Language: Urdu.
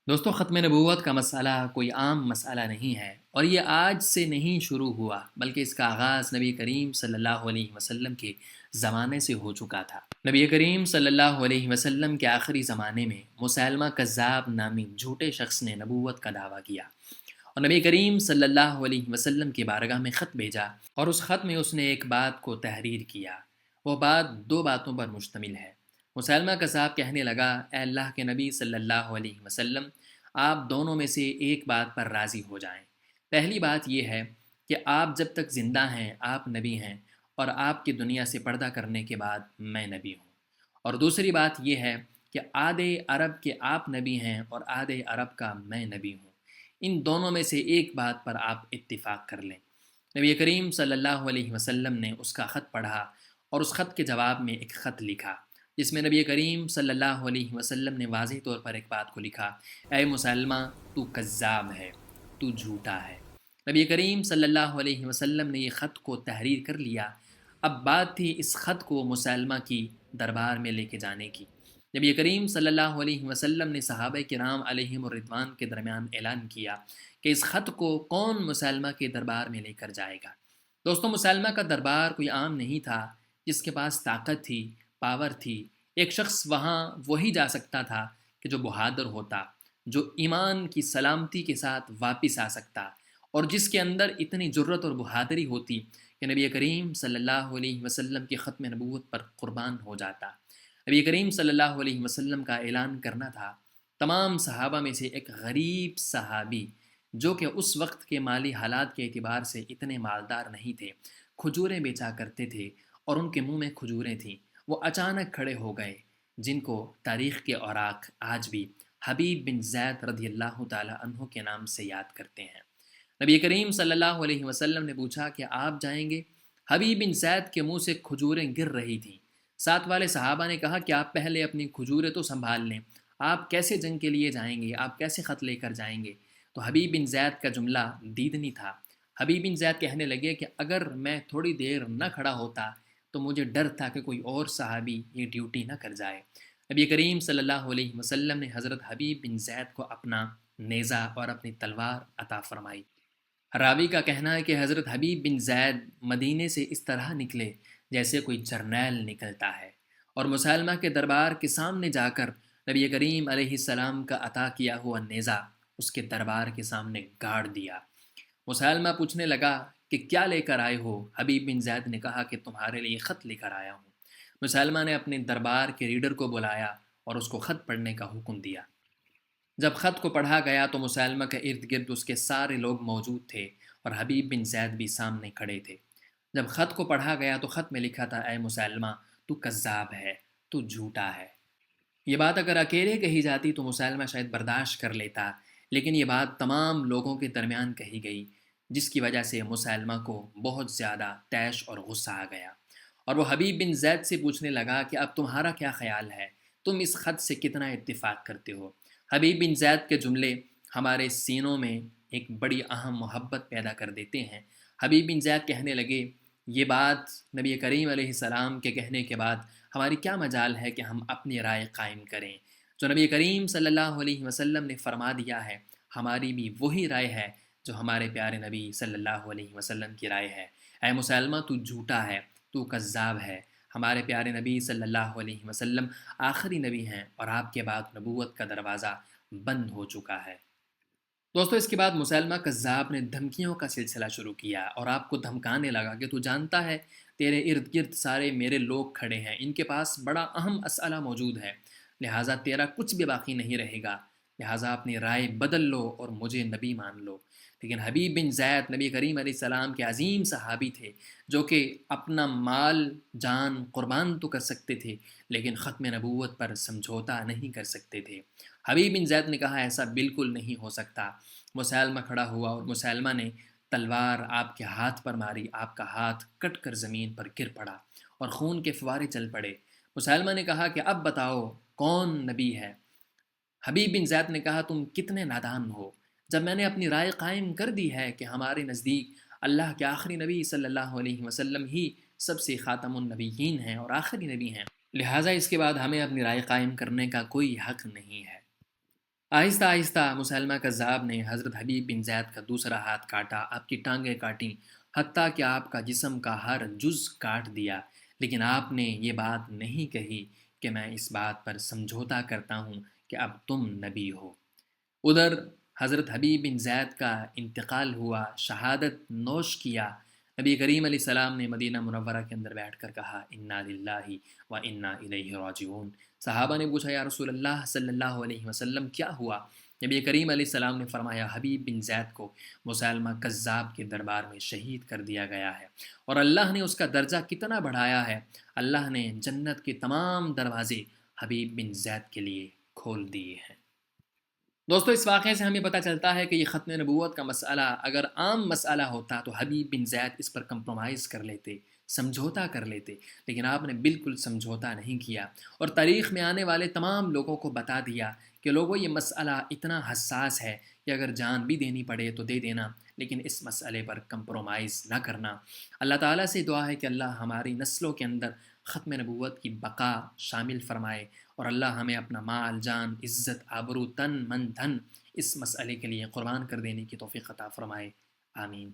دوستو ختم نبوت کا مسئلہ کوئی عام مسئلہ نہیں ہے، اور یہ آج سے نہیں شروع ہوا بلکہ اس کا آغاز نبی کریم صلی اللہ علیہ وسلم کے زمانے سے ہو چکا تھا۔ نبی کریم صلی اللہ علیہ وسلم کے آخری زمانے میں مسیلمہ کذاب نامی جھوٹے شخص نے نبوت کا دعویٰ کیا، اور نبی کریم صلی اللہ علیہ وسلم کی بارگاہ میں خط بھیجا، اور اس خط میں اس نے ایک بات کو تحریر کیا۔ وہ بات دو باتوں پر مشتمل ہے۔ مسیلمہ کذاب کہنے لگا، اے اللہ کے نبی صلی اللہ علیہ وسلم، آپ دونوں میں سے ایک بات پر راضی ہو جائیں۔ پہلی بات یہ ہے کہ آپ جب تک زندہ ہیں آپ نبی ہیں، اور آپ کی دنیا سے پردہ کرنے کے بعد میں نبی ہوں۔ اور دوسری بات یہ ہے کہ آدھے عرب کے آپ نبی ہیں اور آدھے عرب کا میں نبی ہوں۔ ان دونوں میں سے ایک بات پر آپ اتفاق کر لیں۔ نبی کریم صلی اللہ علیہ وسلم نے اس کا خط پڑھا، اور اس خط کے جواب میں ایک خط لکھا جس میں نبی کریم صلی اللہ علیہ وسلم نے واضح طور پر ایک بات کو لکھا، اے مسلمہ، تو کذاب ہے، تو جھوٹا ہے۔ نبی کریم صلی اللہ علیہ وسلم نے یہ خط کو تحریر کر لیا۔ اب بات تھی اس خط کو مسلمہ کی دربار میں لے کے جانے کی۔ نبی کریم صلی اللہ علیہ وسلم نے صحابہ کرام علیہم الرضوان کے درمیان اعلان کیا کہ اس خط کو کون مسلمہ کے دربار میں لے کر جائے گا۔ دوستو، مسلمہ کا دربار کوئی عام نہیں تھا جس کے پاس طاقت تھی، پاور تھی۔ ایک شخص وہاں وہی جا سکتا تھا کہ جو بہادر ہوتا، جو ایمان کی سلامتی کے ساتھ واپس آ سکتا، اور جس کے اندر اتنی جرت اور بہادری ہوتی کہ نبی کریم صلی اللہ علیہ وسلم کی ختم نبوت پر قربان ہو جاتا۔ نبی کریم صلی اللہ علیہ وسلم کا اعلان کرنا تھا۔ تمام صحابہ میں سے ایک غریب صحابی جو کہ اس وقت کے مالی حالات کے اعتبار سے اتنے مالدار نہیں تھے، کھجوریں بیچا کرتے تھے اور ان کے منہ میں کھجوریں تھیں، وہ اچانک کھڑے ہو گئے، جن کو تاریخ کے اوراق آج بھی حبیب بن زید رضی اللہ تعالی عنہ کے نام سے یاد کرتے ہیں۔ نبی کریم صلی اللہ علیہ وسلم نے پوچھا کہ آپ جائیں گے؟ حبیب بن زید کے منہ سے کھجوریں گر رہی تھیں۔ ساتھ والے صحابہ نے کہا کہ آپ پہلے اپنی کھجوریں تو سنبھال لیں، آپ کیسے جنگ کے لیے جائیں گے؟ آپ کیسے خط لے کر جائیں گے؟ تو حبیب بن زید کا جملہ دیدنی تھا۔ حبیب بن زید کہنے لگے کہ اگر میں تھوڑی دیر نہ کھڑا ہوتا تو مجھے ڈر تھا کہ کوئی اور صحابی یہ ڈیوٹی نہ کر جائے۔ نبی کریم صلی اللہ علیہ وسلم نے حضرت حبیب بن زید کو اپنا نیزہ اور اپنی تلوار عطا فرمائی۔ راوی کا کہنا ہے کہ حضرت حبیب بن زید مدینے سے اس طرح نکلے جیسے کوئی جرنیل نکلتا ہے، اور مسلمہ کے دربار کے سامنے جا کر نبی کریم علیہ السلام کا عطا کیا ہوا نیزہ اس کے دربار کے سامنے گاڑ دیا۔ مسلمہ پوچھنے لگا کہ کیا لے کر آئے ہو؟ حبیب بن زید نے کہا کہ تمہارے لیے خط لے کر آیا ہوں۔ مسلمہ نے اپنے دربار کے ریڈر کو بلایا اور اس کو خط پڑھنے کا حکم دیا۔ جب خط کو پڑھا گیا تو مسلمہ کے ارد گرد اس کے سارے لوگ موجود تھے، اور حبیب بن زید بھی سامنے کھڑے تھے۔ جب خط کو پڑھا گیا تو خط میں لکھا تھا، اے مسلمہ، تو کذاب ہے، تو جھوٹا ہے۔ یہ بات اگر اکیلے کہی جاتی تو مسلمہ شاید برداشت کر لیتا، لیکن یہ بات تمام لوگوں کے درمیان کہی گئی، جس کی وجہ سے مسلمہ کو بہت زیادہ طیش اور غصہ آ گیا، اور وہ حبیب بن زید سے پوچھنے لگا کہ اب تمہارا کیا خیال ہے؟ تم اس خط سے کتنا اتفاق کرتے ہو؟ حبیب بن زید کے جملے ہمارے سینوں میں ایک بڑی اہم محبت پیدا کر دیتے ہیں۔ حبیب بن زید کہنے لگے، یہ بات نبی کریم علیہ السلام کے کہنے کے بعد ہماری کیا مجال ہے کہ ہم اپنی رائے قائم کریں؟ جو نبی کریم صلی اللہ علیہ وسلم نے فرما دیا ہے، ہماری بھی وہی رائے ہے جو ہمارے پیارے نبی صلی اللہ علیہ وسلم کی رائے ہے۔ اے مسلمہ، تو جھوٹا ہے، تو کذاب ہے۔ ہمارے پیارے نبی صلی اللہ علیہ وسلم آخری نبی ہیں، اور آپ کے بعد نبوت کا دروازہ بند ہو چکا ہے۔ دوستو، اس کے بعد مسلمہ کذاب نے دھمکیوں کا سلسلہ شروع کیا، اور آپ کو دھمکانے لگا کہ تو جانتا ہے تیرے ارد گرد سارے میرے لوگ کھڑے ہیں، ان کے پاس بڑا اہم مسئلہ موجود ہے، لہٰذا تیرا کچھ بھی باقی نہیں رہے گا، لہٰذا اپنی رائے بدل لو اور مجھے نبی مان لو۔ لیکن حبیب بن زید نبی کریم علیہ السلام کے عظیم صحابی تھے، جو کہ اپنا مال جان قربان تو کر سکتے تھے لیکن ختم نبوت پر سمجھوتا نہیں کر سکتے تھے۔ حبیب بن زید نے کہا، ایسا بالکل نہیں ہو سکتا۔ مسلمہ کھڑا ہوا اور مسلمہ نے تلوار آپ کے ہاتھ پر ماری، آپ کا ہاتھ کٹ کر زمین پر گر پڑا اور خون کے فوارے چل پڑے۔ مسلمہ نے کہا کہ اب بتاؤ کون نبی ہے؟ حبیب بن زید نے کہا، تم کتنے نادان ہو، جب میں نے اپنی رائے قائم کر دی ہے کہ ہمارے نزدیک اللہ کے آخری نبی صلی اللہ علیہ وسلم ہی سب سے خاتم النبیین ہیں اور آخری نبی ہیں، لہٰذا اس کے بعد ہمیں اپنی رائے قائم کرنے کا کوئی حق نہیں ہے۔ آہستہ آہستہ مسلمہ کذاب نے حضرت حبیب بن زید کا دوسرا ہاتھ کاٹا، آپ کی ٹانگیں کاٹیں، حتیٰ کہ آپ کا جسم کا ہر جز کاٹ دیا، لیکن آپ نے یہ بات نہیں کہی کہ میں اس بات پر سمجھوتا کرتا ہوں کہ اب تم نبی ہو۔ ادھر حضرت حبیب بن زید کا انتقال ہوا، شہادت نوش کیا۔ نبی کریم علیہ السلام نے مدینہ منورہ کے اندر بیٹھ کر کہا انا للہ و انا الیہ راجعون۔ صحابہ نے پوچھا یا رسول اللہ صلی اللہ علیہ وسلم کیا ہوا؟ نبی کریم علیہ السلام نے فرمایا حبیب بن زید کو مسیلمہ کذاب کے دربار میں شہید کر دیا گیا ہے، اور اللہ نے اس کا درجہ کتنا بڑھایا ہے، اللہ نے جنت کے تمام دروازے حبیب بن زید کے لیے کھول دیے ہیں۔ دوستو اس واقعے سے ہمیں پتہ چلتا ہے کہ یہ ختم نبوت کا مسئلہ اگر عام مسئلہ ہوتا تو حبیب بن زید اس پر کمپرومائز کر لیتے، سمجھوتا کر لیتے، لیکن آپ نے بالکل سمجھوتا نہیں کیا، اور تاریخ میں آنے والے تمام لوگوں کو بتا دیا کہ لوگوں یہ مسئلہ اتنا حساس ہے کہ اگر جان بھی دینی پڑے تو دے دینا، لیکن اس مسئلے پر کمپرومائز نہ کرنا۔ اللہ تعالیٰ سے دعا ہے کہ اللہ ہماری نسلوں کے اندر ختم نبوت کی بقا شامل فرمائے، اور اللہ ہمیں اپنا مال، جان، عزت، آبرو، تن، من، دھن اس مسئلے کے لیے قربان کر دینے کی توفیق عطا فرمائے۔ آمین۔